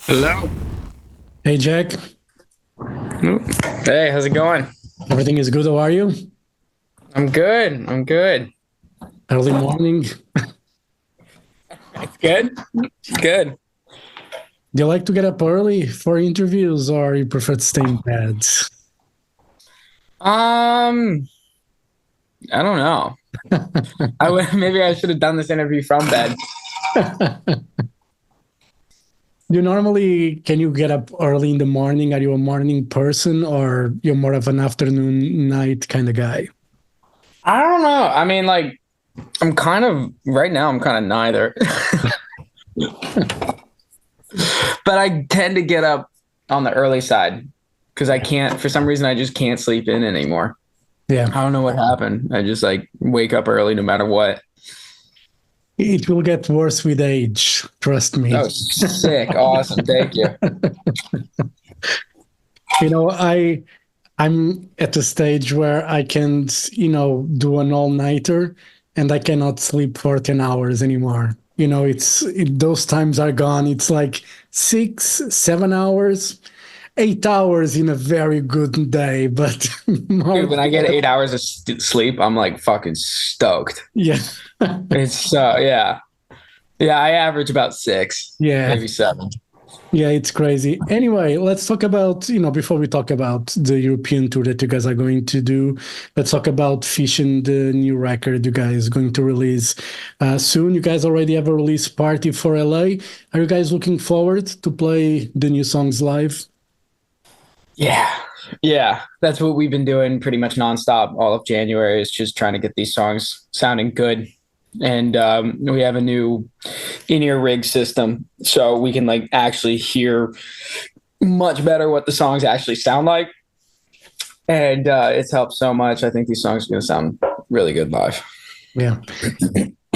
Hello. Hey Jack, Hey, how's it going? everything is good. How are you? I'm good. I'm good. Early morning. It's good. It's good. Do you like to get up early for interviews or you prefer to stay in bed? Um, I don't know. I would maybe I should have done this interview from bed. You normally can you get up early in the morning? Are you a morning person or you're more of an afternoon night kind of guy? I don't know. I mean, like, I'm kind of right now. I'm kind of neither, but I tend to get up on the early side because I can't. For some reason, I just can't sleep in anymore. Yeah. I don't know what happened. I just like wake up early no matter what. It will get worse with age, trust me. Oh, sick! Awesome. Thank you. You know, I'm at a stage where I can't, do an all-nighter and I cannot sleep for 10 hours anymore. Those times are gone. It's like 6, 7 hours, 8 hours in a very good day, but Dude, more, when I get 8 hours of sleep, I'm like fucking stoked. yeah, It's yeah. Yeah, I average about six, yeah. maybe seven. Yeah, it's crazy. Anyway, let's talk about, before we talk about the European tour that you guys are going to do, let's talk about Fission, the new record you guys are going to release soon. You guys already have a release party for LA. Are you guys looking forward to play the new songs live? Yeah. Yeah. That's what we've been doing pretty much nonstop all of January is just trying to get these songs sounding good. And we have a new in-ear rig system so we can like actually hear much better what the songs actually sound like. And it's helped so much. I think these songs are going to sound really good live. Yeah.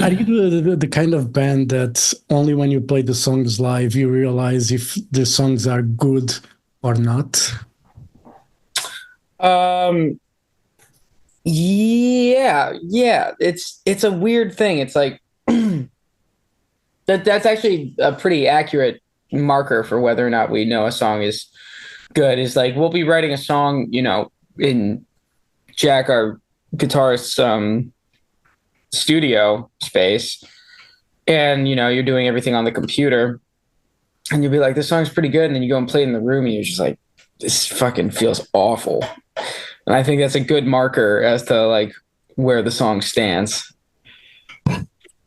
Are you the kind of band that only when you play the songs live you realize if the songs are good or not? Um, yeah, yeah. It's a weird thing. It's like that's actually a pretty accurate marker for whether or not we know a song is good. Is like we'll be writing a song, in Jack, our guitarist's studio space, and you're doing everything on the computer, and you'll be like, "This song's pretty good," and then you go and play it in the room, and you're just like, "This fucking feels awful." And I think that's a good marker as to like where the song stands.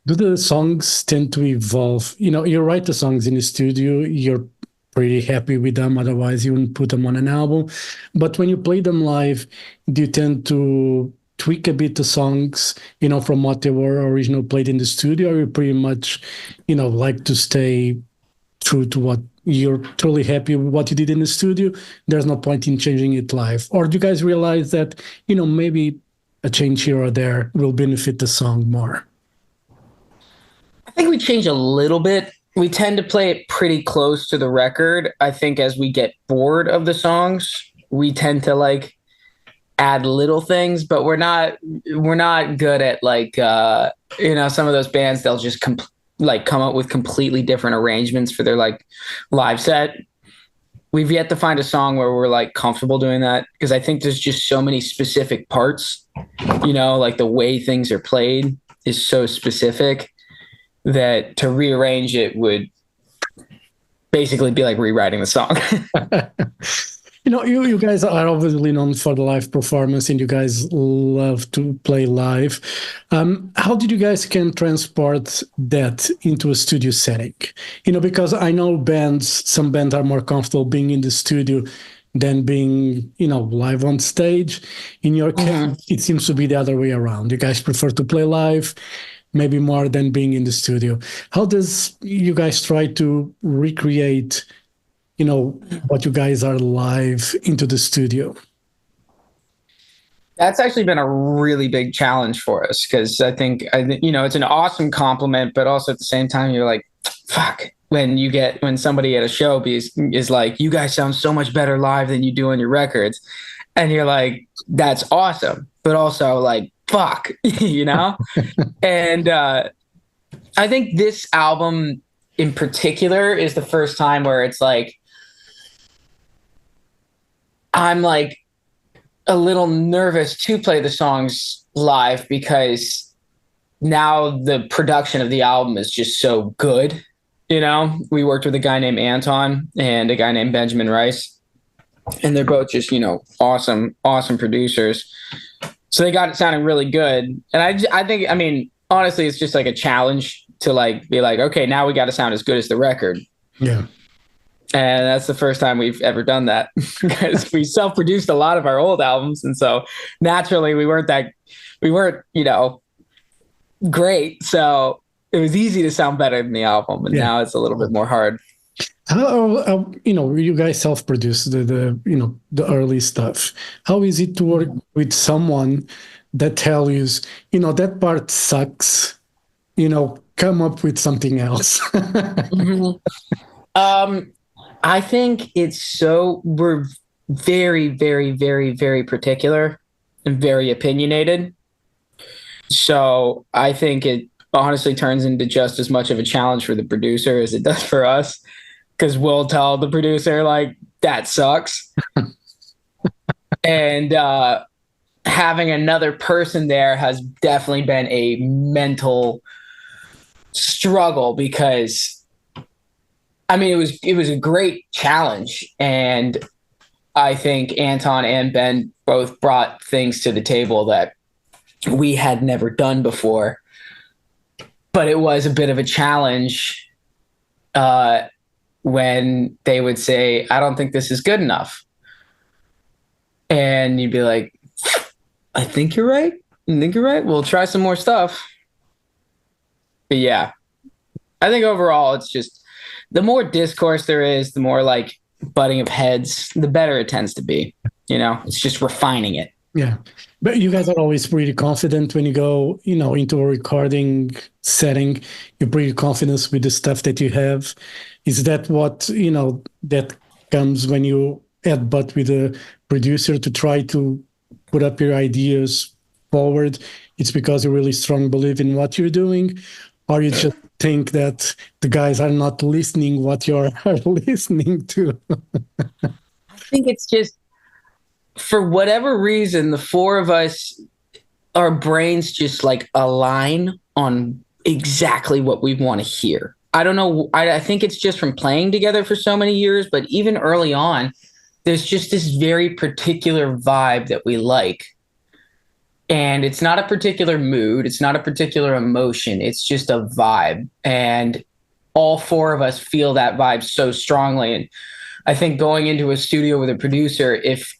Do the songs tend to evolve? You write the songs in the studio, you're pretty happy with them, otherwise you wouldn't put them on an album. But when you play them live, do you tend to tweak a bit the songs, from what they were originally played in the studio, or you pretty much, like to stay true to what you're totally happy with what you did in the studio? There's no point in changing it live. Or do you guys realize that, maybe a change here or there will benefit the song more? I think we change a little bit. We tend to play it pretty close to the record. I think as we get bored of the songs, we tend to like add little things, but we're not good at like some of those bands they'll just like come up with completely different arrangements for their like live set. We've yet to find a song where we're like comfortable doing that because I think there's just so many specific parts, like the way things are played is so specific that to rearrange it would basically be like rewriting the song. You guys are obviously known for the live performance and you guys love to play live. How did you guys can transport that into a studio setting? Because I know some bands are more comfortable being in the studio than being, live on stage. In your case, Mhm. it seems to be the other way around. You guys prefer to play live, maybe more than being in the studio. How does you guys try to recreate what you guys are live into the studio? That's actually been a really big challenge for us because I think it's an awesome compliment, but also at the same time you're like, fuck. When somebody at a show is like, you guys sound so much better live than you do on your records, and you're like, that's awesome, but also like, fuck, you know. And I think this album in particular is the first time where it's like I'm like a little nervous to play the songs live because now the production of the album is just so good. We worked with a guy named Anton and a guy named Benjamin Rice, and they're both just, awesome, awesome producers. So they got it sounding really good. And I think, I mean, honestly, it's just like a challenge to like be like, okay, now we got to sound as good as the record. Yeah. And that's the first time we've ever done that because we self-produced a lot of our old albums. And so naturally we weren't, great. So it was easy to sound better than the album. And now it's a little bit more hard. How you guys self-produce the early stuff. How is it to work with someone that tells you, that part sucks, come up with something else? I think we're very, very, very, very particular and very opinionated. So I think it honestly turns into just as much of a challenge for the producer as it does for us, because we'll tell the producer like that sucks. And having another person there has definitely been a mental struggle because I mean, it was a great challenge, and I think Anton and Ben both brought things to the table that we had never done before. But it was a bit of a challenge when they would say, "I don't think this is good enough," and you'd be like, "I think you're right. I think you're right. We'll try some more stuff." But yeah, I think overall, it's just the more discourse there is, the more like butting of heads, the better it tends to be. It's just refining it. Yeah. But you guys are always pretty confident when you go, into a recording setting. You're pretty confident with the stuff that you have. Is that what, that comes when you headbutt with a producer to try to put up your ideas forward? It's because you really strong believe in what you're doing? Or you just think that the guys are not listening what you're listening to? I think it's just, for whatever reason, the four of us, our brains just like align on exactly what we want to hear. I don't know. I think it's just from playing together for so many years, but even early on, there's just this very particular vibe that we like. And it's not a particular mood. It's not a particular emotion. It's just a vibe. And all four of us feel that vibe so strongly. And I think going into a studio with a producer, if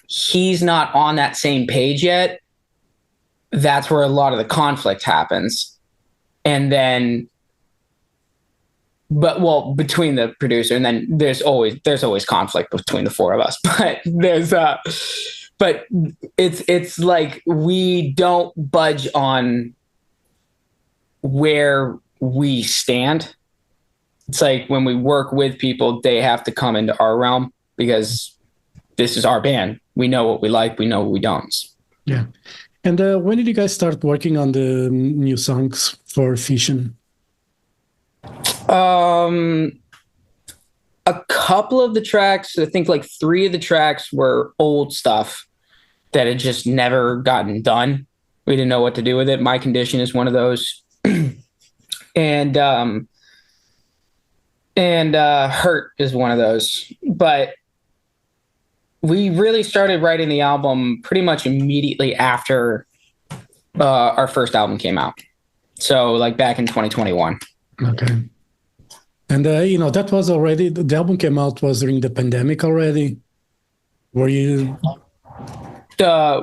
he's not on that same page yet, that's where a lot of the conflict happens. And then, between the producer, and then there's always conflict between the four of us. But it's like we don't budge on where we stand. It's like when we work with people, they have to come into our realm because this is our band. We know what we like. We know what we don't. Yeah. And when did you guys start working on the new songs for Fission? A couple of the tracks, I think like 3 of the tracks were old stuff that had just never gotten done. We didn't know what to do with it. My Condition is one of those. and Hurt is one of those. But we really started writing the album pretty much immediately after our first album came out. So like back in 2021. Okay. And, that was already, the album came out was during the pandemic already. Were you...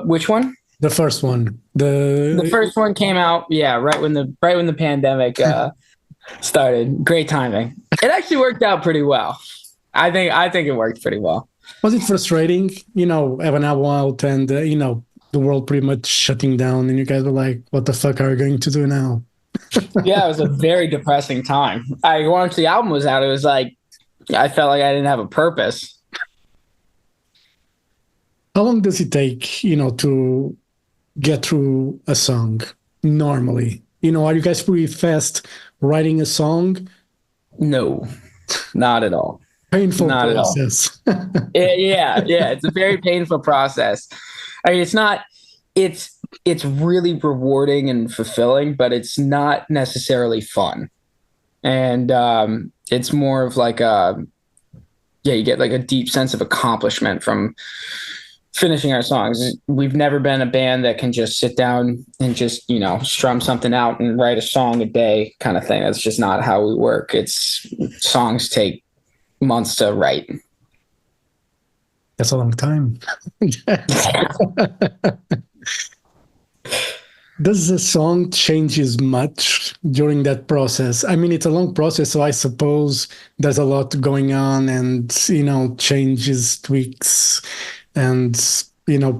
Which one? The first one. The first one came out, right when the pandemic started. Great timing. It actually worked out pretty well. I think it worked pretty well. Was it frustrating, have an album out and, the world pretty much shutting down and you guys were like, what the fuck are we going to do now? Yeah, it was a very depressing time. Once the album was out, it was like, I felt like I didn't have a purpose. How long does it take, to get through a song normally? Are you guys pretty fast writing a song No, not at all. Painful Not at all. process. Yeah. It's a very painful process. I mean, it's it's really rewarding and fulfilling, but it's not necessarily fun. And it's more of like you get like a deep sense of accomplishment from finishing our songs. We've never been a band that can just sit down and just, strum something out and write a song a day kind of thing. That's just not how we work. It's songs take months to write. That's a long time. Does the song changes much during that process? I mean, it's a long process, so I suppose there's a lot going on and, changes, tweaks, and,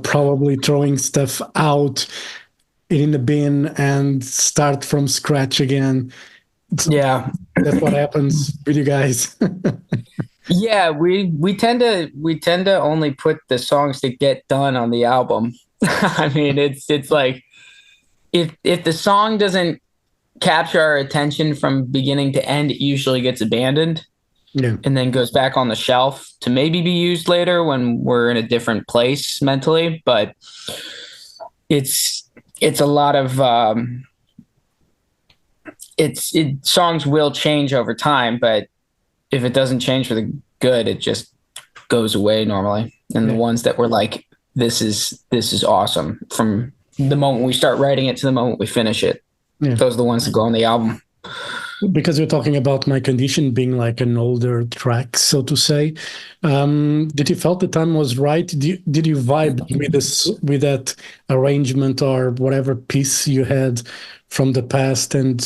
probably throwing stuff out in the bin and start from scratch again. Yeah. That's what happens with you guys. Yeah, we tend to only put the songs that get done on the album. I mean, it's like if the song doesn't capture our attention from beginning to end, it usually gets abandoned Yeah. and then goes back on the shelf to maybe be used later when we're in a different place mentally. But it's a lot of songs will change over time, but if it doesn't change for the good, it just goes away normally. And the ones that were like, this is awesome from the moment we start writing it to the moment we finish it. Yeah. Those are the ones that go on the album. Because you're talking about My Condition being like an older track, so to say. Did you felt the time was right? Did you vibe with this, with that arrangement or whatever piece you had from the past, and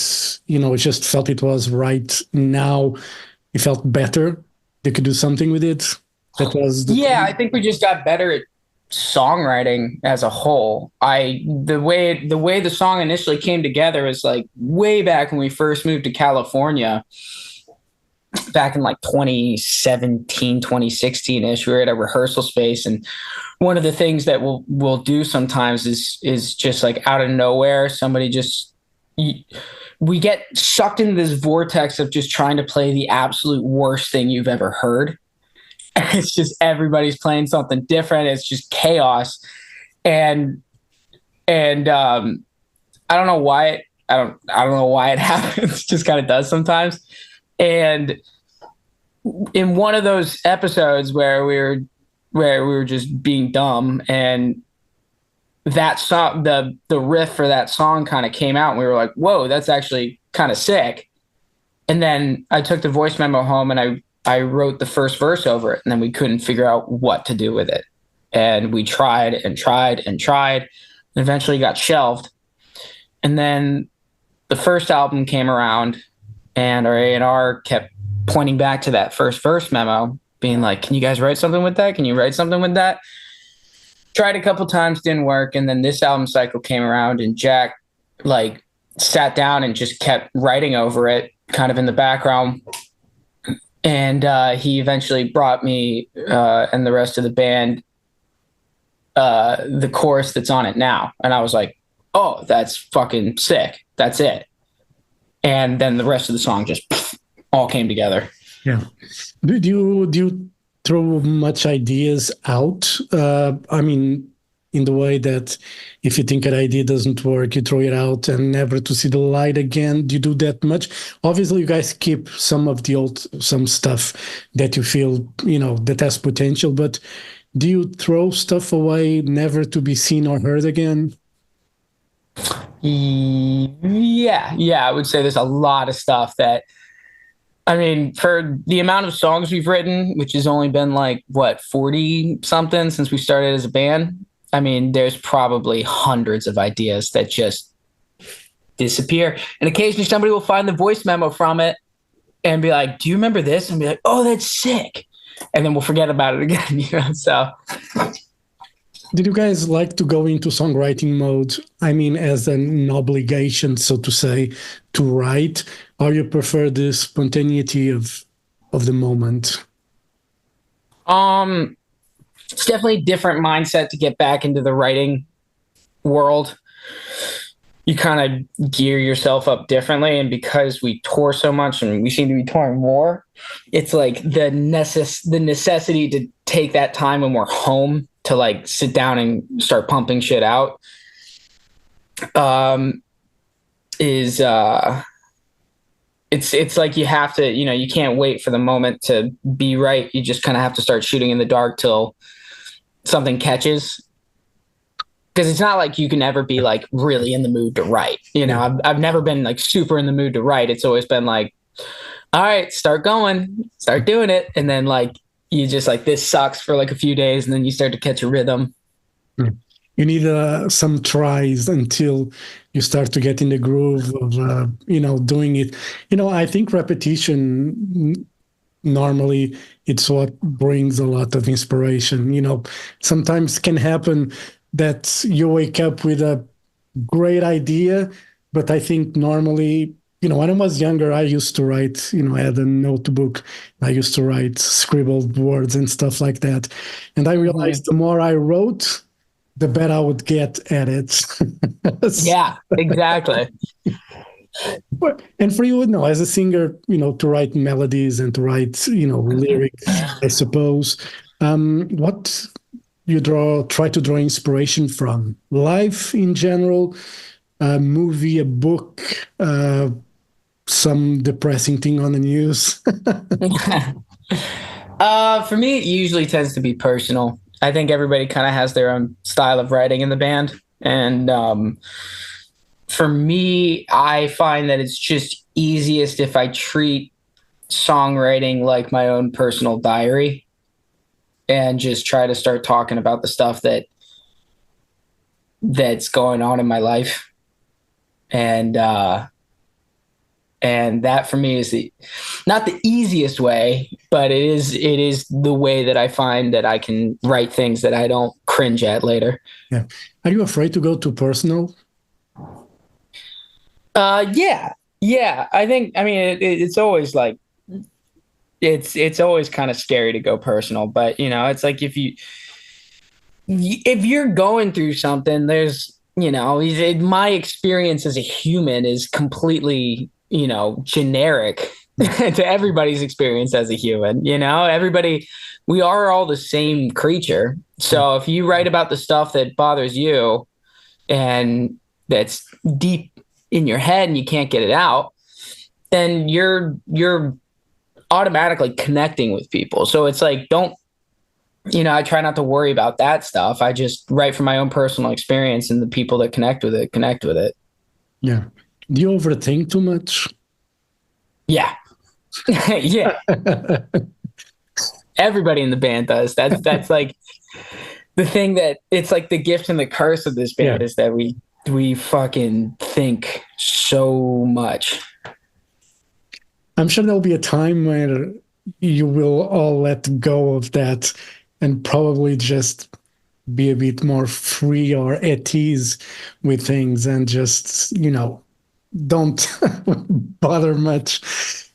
it just felt it was right now? You felt better. You could do something with it. That was the I think we just got better at songwriting as a whole. The way the song initially came together is like way back when we first moved to California, back in like 2017, 2016-ish. We were at a rehearsal space, and one of the things that we'll do sometimes is just like out of nowhere, somebody just we get sucked into this vortex of just trying to play the absolute worst thing you've ever heard. It's just everybody's playing something different. It's just chaos, and I don't know why I don't know why it happens. It just kind of does sometimes. And in one of those episodes where we were just being dumb, and that song, the riff for that song kind of came out, and we were like, "Whoa, that's actually kind of sick." And then I took the voice memo home and I wrote the first verse over it, and then we couldn't figure out what to do with it. And we tried and tried and tried, and eventually got shelved. And then the first album came around, and our A&R kept pointing back to that first verse memo, being like, "Can you guys write something with that? Can you write something with that?" Tried a couple times, didn't work. And then this album cycle came around, and Jack like sat down and just kept writing over it kind of in the background. And he eventually brought me and the rest of the band the chorus that's on it now. And I was like, "Oh, that's fucking sick. That's it." And then the rest of the song just all came together. Yeah. Do you throw much ideas out? I mean, in the way that if you think an idea doesn't work, you throw it out and never to see the light again. Do you do that much? Obviously, you guys keep some stuff that you feel, that has potential, but do you throw stuff away never to be seen or heard again? Yeah, I would say there's a lot of stuff that, I mean, for the amount of songs we've written, which has only been like, what, 40 something since we started as a band. I mean, there's probably hundreds of ideas that just disappear. And occasionally somebody will find the voice memo from it and be like, "Do you remember this?" And be like, "Oh, that's sick." And then we'll forget about it again, So Did you guys like to go into songwriting mode? I mean, as an obligation, so to say, to write, or you prefer the spontaneity of the moment? It's definitely a different mindset to get back into the writing world. you kind of gear yourself up differently. And because we tour so much and we seem to be touring more, it's like the necessity to take that time when we're home to like sit down and start pumping shit out um is it's like you have to, you can't wait for the moment to be right. You just kind of have to start shooting in the dark till something catches, because it's not like you can ever be like really in the mood to write. Yeah. I've never been like super in the mood to write. It's always been like, all right, start going, start doing it. And then like, you just like, this sucks for like a few days. And then you start to catch a rhythm. You need some tries until you start to get in the groove of doing it. I think repetition normally it's what brings a lot of inspiration. Sometimes can happen that you wake up with a great idea, but I think normally, when I was younger, I used to write, I had a notebook. I used to write scribbled words and stuff like that. And I realized the more I wrote, the better I would get at it. Yeah, exactly. And for you, as a singer, to write melodies and to write, lyrics, I suppose, what you try to draw inspiration from? Life in general, a movie, a book, some depressing thing on the news. For me, it usually tends to be personal. I think everybody kind of has their own style of writing in the band. And for me, I find that it's just easiest if I treat songwriting like my own personal diary and just try to start talking about the stuff that's going on in my life. And that for me is not the easiest way, but it is the way that I find that I can write things that I don't cringe at later. Yeah. Are you afraid to go too personal? Yeah. I mean, it's always like, it's always kind of scary to go personal, but it's like if you're going through something, there's, my experience as a human is completely, generic to everybody's experience as a human. Everybody, we are all the same creature. So if you write about the stuff that bothers you and that's deep in your head and you can't get it out, then you're automatically connecting with people. So it's like, I try not to worry about that stuff. I just write from my own personal experience, and the people that connect with it. Yeah. Do you overthink too much? Yeah. Yeah. Everybody in the band does. That's like the thing that it's like the gift and the curse of this band is that we fucking think so much. I'm sure there'll be a time where you will all let go of that and probably just be a bit more free or at ease with things and just, don't bother much.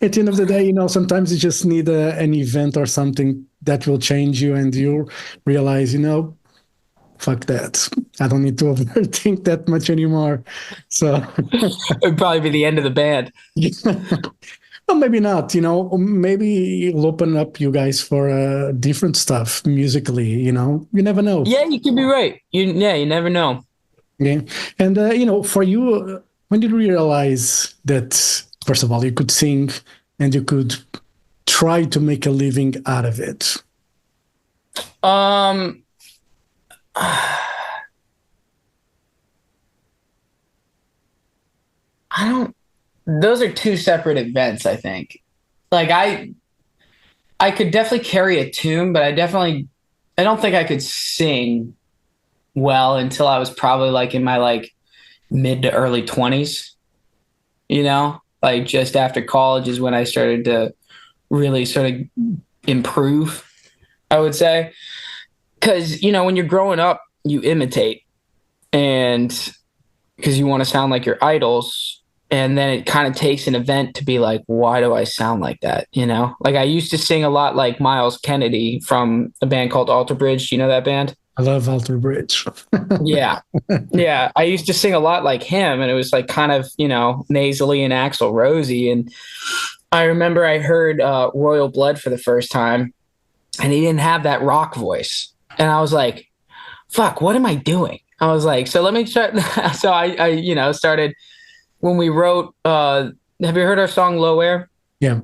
At the end of the day, sometimes you just need an event or something that will change you and you realize, fuck that. I don't need to overthink that much anymore. So it would probably be the end of the band. Well, maybe not, maybe it'll open up you guys for different stuff musically, you never know. Yeah, you could be right. You never know. Yeah. And, for you, when did you realize that, first of all, you could sing and you could try to make a living out of it? Those are two separate events, I think. Like I could definitely carry a tune, but I don't think I could sing well until I was probably like in my like mid to early 20s, like just after college is when I started to really sort of improve, I would say. Cause when you're growing up, you imitate, and because you want to sound like your idols. And then it kind of takes an event to be like, why do I sound like that? Like I used to sing a lot like Miles Kennedy from a band called Alter Bridge. Do you know that band? I love Alter Bridge. Yeah. Yeah. I used to sing a lot like him, and it was like kind of, nasally and Axl Rosy. And I remember I heard Royal Blood for the first time, and he didn't have that rock voice. And I was like, fuck, what am I doing? I was like, so let me try. So I started when we wrote, have you heard our song Low Air? Yeah.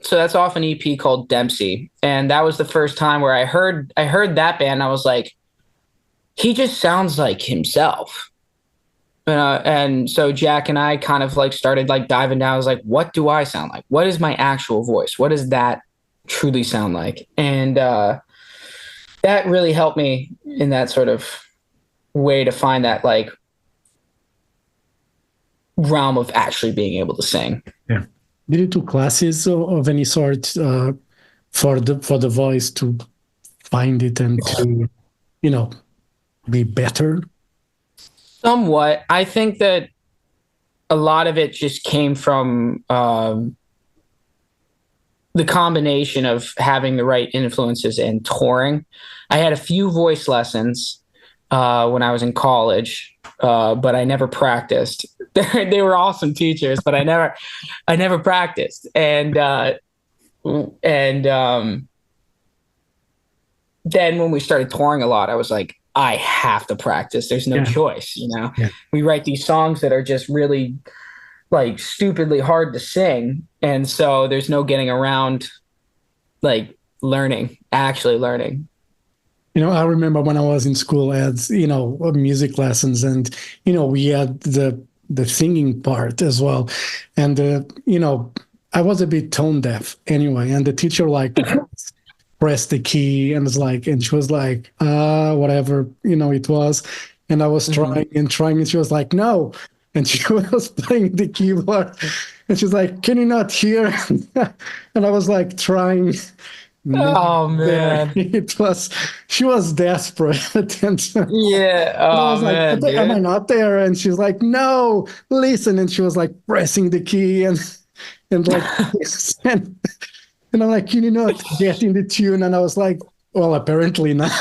So that's off an EP called Dempsey. And that was the first time where I heard that band. I was like, he just sounds like himself. And so Jack and I kind of like started like diving down. I was like, what do I sound like? What is my actual voice? What does that truly sound like? And that really helped me in that sort of way to find that like realm of actually being able to sing. Yeah. Did you do classes of any sort for the voice to find it and to, you know, be better? Somewhat. I think that a lot of it just came from the combination of having the right influences and touring. I had a few voice lessons when I was in college, but I never practiced. They were awesome teachers, but I never practiced. And then when we started touring a lot, I was like, I have to practice. There's no choice, Yeah. We write these songs that are just really like stupidly hard to sing. And so there's no getting around like actually learning. I remember when I was in school, I had, music lessons, and, we had the singing part as well. And, I was a bit tone deaf anyway. And the teacher like pressed the key and she was like, whatever, it was. And I was trying and trying, and she was like, no. And she was playing the keyboard, and she's like, can you not hear? And I was like trying. Oh man. She was desperate. And Yeah. I Oh was like, man, am I dude. not there? And she's like, no, listen. And she was like pressing the key and like, and, and I'm like, can you not get in the tune? And I was like, well, apparently not.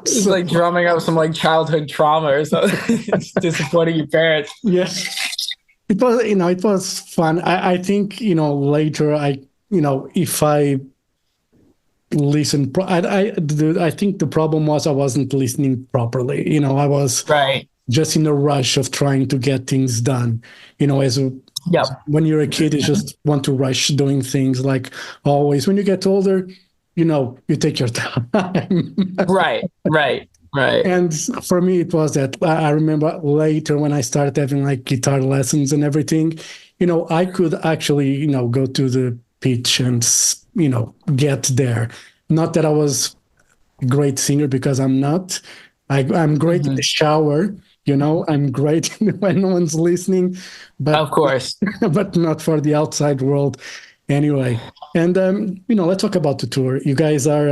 It's So, like drumming up some like childhood trauma or something. It's disappointing your parents. yeah, it was fun. I think, later if I listen, I think the problem was I wasn't listening properly. I was Right. just in a rush of trying to get things done. Yep. When you're a kid, you just want to rush doing things like always. When you get older, you take your time. Right. Right. Right. And for me, it was that I remember later when I started having like guitar lessons and everything, I could actually, go to the pitch and, get there. Not that I was a great singer, because I'm not. I'm great in the shower, I'm great when no one's listening, but Of course. but not for the outside world anyway. And let's talk about the tour. You guys are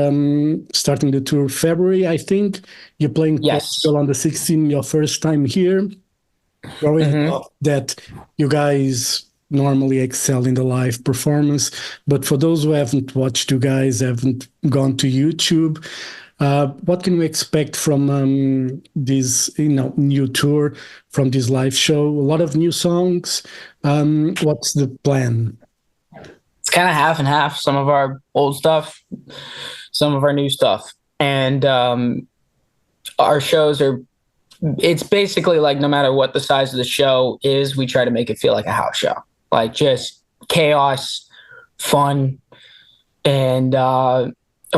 starting the tour February, I think. You're playing Yes. Portugal on the 16th, your first time here. We already thought that you guys normally excel in the live performance, but for those who haven't watched you guys, haven't gone to YouTube, what can we expect from this new tour, from this live show? A lot of new songs. What's the plan? It's kind of half and half. Some of our old stuff, some of our new stuff. And our shows it's basically like no matter what the size of the show is, we try to make it feel like a house show. Like just chaos, fun, and a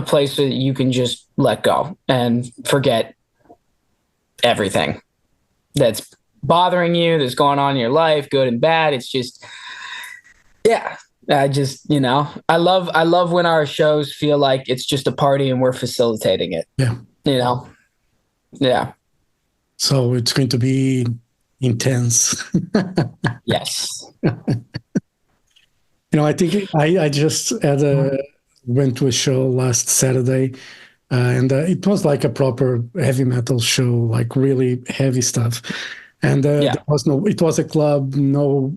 place that you can just let go and forget everything that's bothering you, that's going on in your life, good and bad. It's just, yeah. I love when our shows feel like it's just a party and we're facilitating it. Yeah. Yeah. So it's going to be intense. Yes. I think I just went to a show last Saturday, and it was like a proper heavy metal show, like really heavy stuff. And there was it was a club, no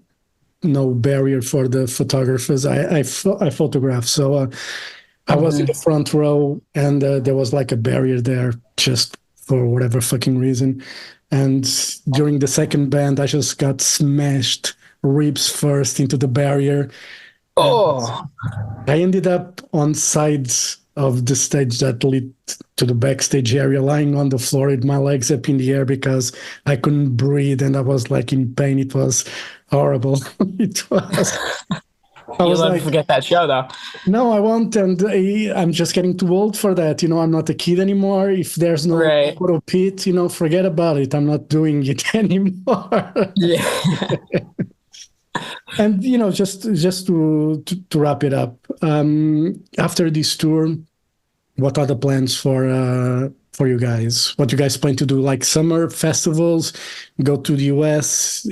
barrier for the photographers. I photographed, so I was in the front row, and there was like a barrier there just for whatever fucking reason. And during the second band, I just got smashed ribs first into the barrier. And Oh, I ended up on sides of the stage that lead to the backstage area, lying on the floor with my legs up in the air because I couldn't breathe and I was like in pain. It was horrible. It was. I you'll was never like, forget that show, though. no, I won't. And I'm just getting too old for that. I'm not a kid anymore. If there's no Right. photo pit, forget about it. I'm not doing it anymore. Yeah. And just to wrap it up, after this tour, what are the plans for you guys? What you guys plan to do? Like summer festivals, go to the US,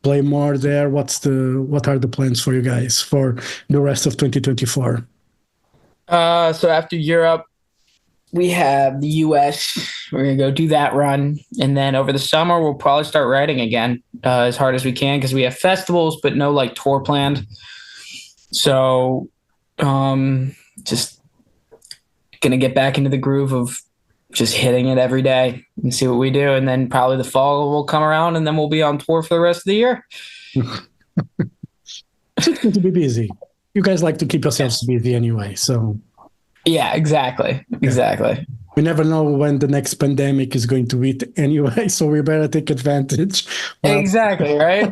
play more there. What are the plans for you guys for the rest of 2024? So after Europe, we have the US. We're gonna go do that run, and then over the summer we'll probably start writing again as hard as we can because we have festivals, but no like tour planned. So, just gonna get back into the groove of just hitting it every day and see what we do, and then probably the fall will come around, and then we'll be on tour for the rest of the year. So it's going to be busy. You guys like to keep yourselves Yes. busy anyway, so Yeah, exactly, yeah. exactly. We never know when the next pandemic is going to hit anyway, so we better take advantage. Well, Exactly, right?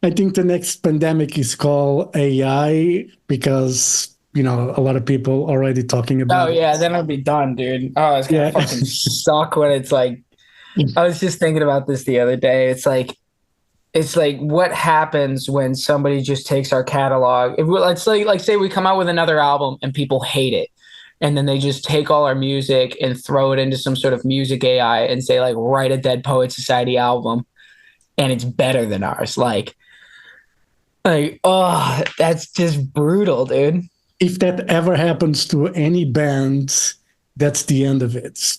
I think the next pandemic is called AI because, a lot of people already talking Oh about it. yeah, then it'll be done, dude. Oh, it's gonna Yeah. fucking suck when it's like I was just thinking about this the other day. It's like what happens when somebody just takes our catalog. If we, let's like say we come out with another album and people hate it. And then they just take all our music and throw it into some sort of music AI and say like write a Dead Poet Society album and it's better than ours. Like oh, that's just brutal, dude. If that ever happens to any band, that's the end of it.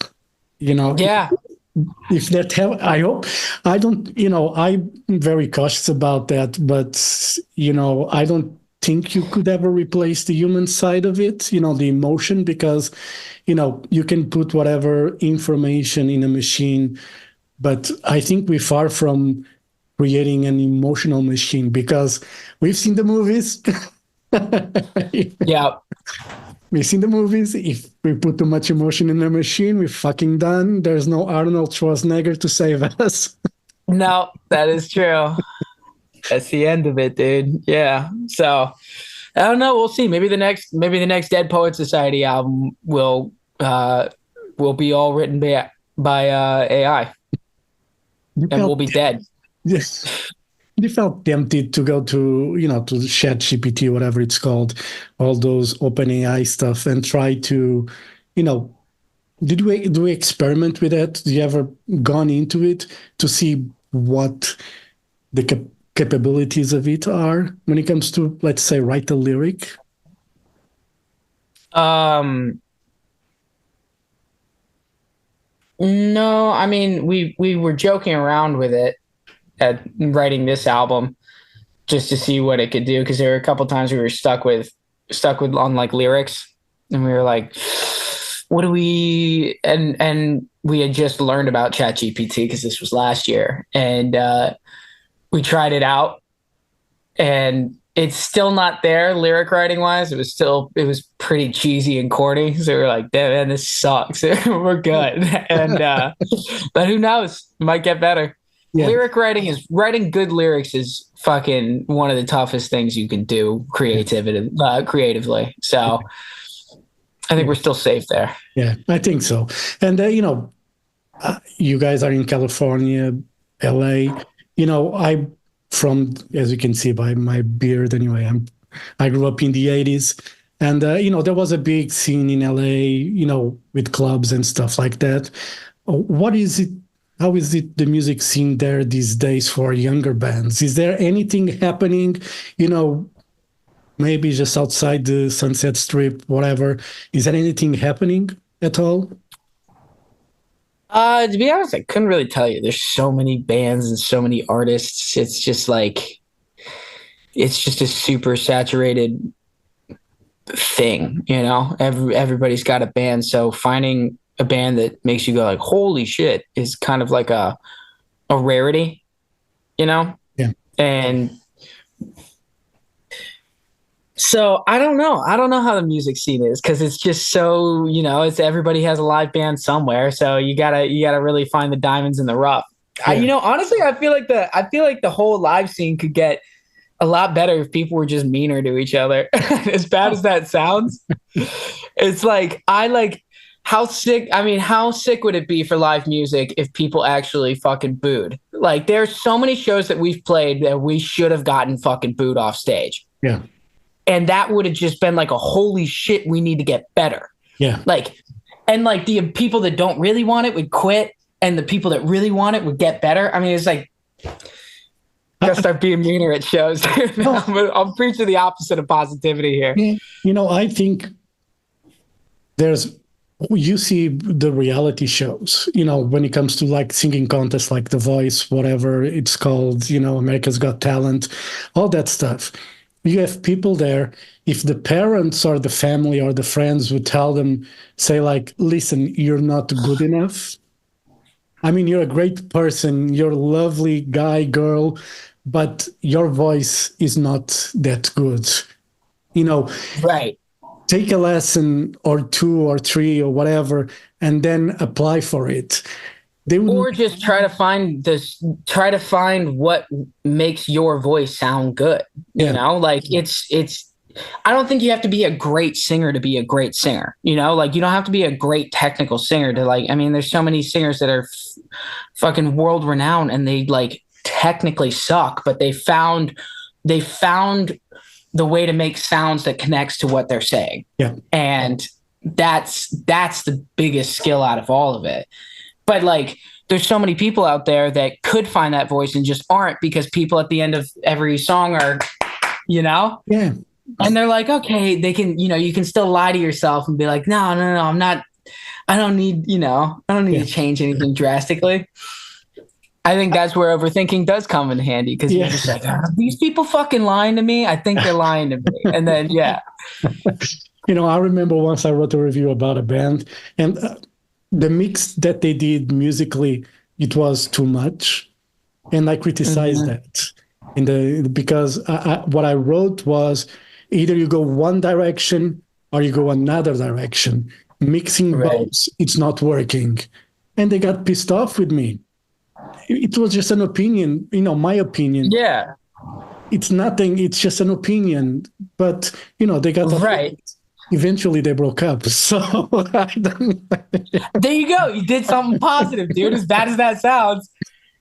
You know, Yeah. if that I hope I don't, I'm very cautious about that, but I don't think you could ever replace the human side of it, the emotion, because you can put whatever information in a machine, but I think we're far from creating an emotional machine because we've seen the movies. Yeah. We've seen the movies. If we put too much emotion in a machine, we're fucking done. There's no Arnold Schwarzenegger to save us. No, that is true. That's the end of it, dude. Yeah. So I don't know. We'll see. Maybe the next Dead Poet Society album will be all written by AI, You and we'll felt be dead. yes. You felt tempted to go to Chat GPT, whatever it's called, all those open AI stuff, and try to, you know, did we do we experiment with that? Do you ever gone into it to see what the capabilities of it are when it comes to, let's say, write a lyric? Um, no, I mean we were joking around with it at writing this album just to see what it could do because there were a couple times we were stuck with on like lyrics, and we were like, what do we and we had just learned about ChatGPT because this was last year, and we tried it out, and it's still not there lyric writing wise. It was pretty cheesy and corny. So we are like, damn man, this sucks. We're good. And but who knows? Might get better. Yeah, Writing good lyrics is fucking one of the toughest things you can do creatively. So I think yeah, we're still safe there. yeah, I think so. And you guys are in California, LA. I from, as you can see by my beard anyway, I grew up in the 80s, and there was a big scene in LA, with clubs and stuff like that. What is it? How is it the music scene there these days for younger bands? Is there anything happening, you know, maybe just outside the Sunset Strip, whatever? Is there anything happening at all? To be honest, I couldn't really tell you. There's so many bands and so many artists. It's just a super saturated thing, you know. Everybody's got a band, so finding a band that makes you go like, "Holy shit," is kind of like a rarity, you know. Yeah. And so I don't know. I don't know how the music scene is because it's just so, you know, it's everybody has a live band somewhere. So you gotta really find the diamonds in the rough. Yeah. You know, honestly, I feel like the whole live scene could get a lot better if people were just meaner to each other. As bad as that sounds, it's like I like how sick. I mean, how sick would it be for live music if people actually fucking booed? Like, there's so many shows that we've played that we should have gotten fucking booed off stage. Yeah. And that would have just been like a holy shit, we need to get better. Yeah. Like, and like the people that don't really want it would quit, and the people that really want it would get better. I mean, it's like, gotta start being meaner at shows. I'm preaching the opposite of positivity here. You know, I think there's, you see the reality shows, you know, when it comes to like singing contests like The Voice, whatever it's called, you know, America's Got Talent, all that stuff. You have people there, if the parents or the family or the friends would tell them, say like, listen, you're not good enough. I mean, you're a great person, you're a lovely guy, girl, but your voice is not that good. You know, Right. take a lesson or two or three or whatever, and then apply for it. They would, Or just try to find what makes your voice sound good. You yeah, know, like I don't think you have to be a great singer to be a great singer. You know, like you don't have to be a great technical singer to like, I mean, there's so many singers that are fucking world renowned and they like technically suck, but they found the way to make sounds that connects to what they're saying. yeah, And that's the biggest skill out of all of it. But like, there's so many people out there that could find that voice and just aren't, because people at the end of every song are, you know, yeah. and they're like, okay, they can, you know, you can still lie to yourself and be like, no, no, no, I'm not, I don't need, you know, I don't need Yeah. to change anything drastically. I think that's where overthinking does come in handy, because Yeah. you're just like, are these people fucking lying to me? I think they're lying to me. And then, yeah. You know, I remember once I wrote a review about a band, and the mix that they did musically, it was too much, and I criticized that. Because what I wrote was either you go one direction or you go another direction. Mixing Right. both, it's not working, and they got pissed off with me. It was just an opinion, you know, my opinion. Yeah. It's nothing. It's just an opinion. But you know, they got Right. eventually they broke up. So I don't. There you go. You did something positive, dude. As bad as that sounds,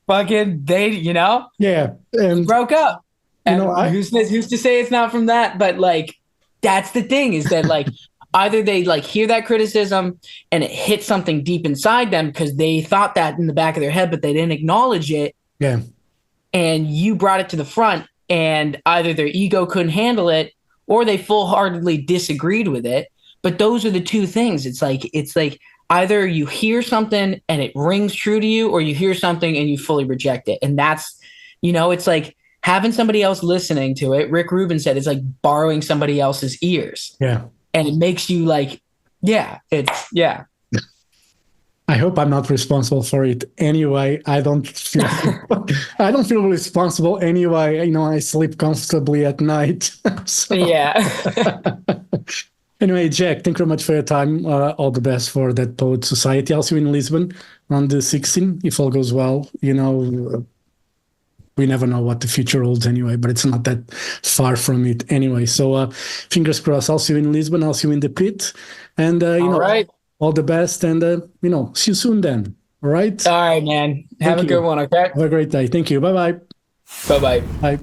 fucking they, you know, Yeah, and broke up. you And know, who's to say it's not from that? But like, that's the thing, is that like either they like hear that criticism and it hits something deep inside them because they thought that in the back of their head, but they didn't acknowledge it, yeah, and you brought it to the front, and either their ego couldn't handle it or they full-heartedly disagreed with it. But those are the two things. It's like either you hear something and it rings true to you, or you hear something and you fully reject it. And that's, you know, it's like having somebody else listening to it. Rick Rubin said it's like borrowing somebody else's ears, yeah. and it makes you like, yeah, it's, yeah. I hope I'm not responsible for it anyway. I don't feel I don't feel responsible anyway. You know, I sleep comfortably at night. So, Yeah. anyway, Jack, thank you very much for your time. All the best for that Poet Society. I'll see you in Lisbon on the 16th, if all goes well. You know, we never know what the future holds anyway, but it's not that far from it anyway. So fingers crossed. I'll see you in Lisbon. I'll see you in the pit. And, you All know, right. all the best. And, you know, see you soon then. All right. All right, man. Have Thank a good you. one, okay? Have a great day. Thank you. Bye-bye. Bye-bye. Bye.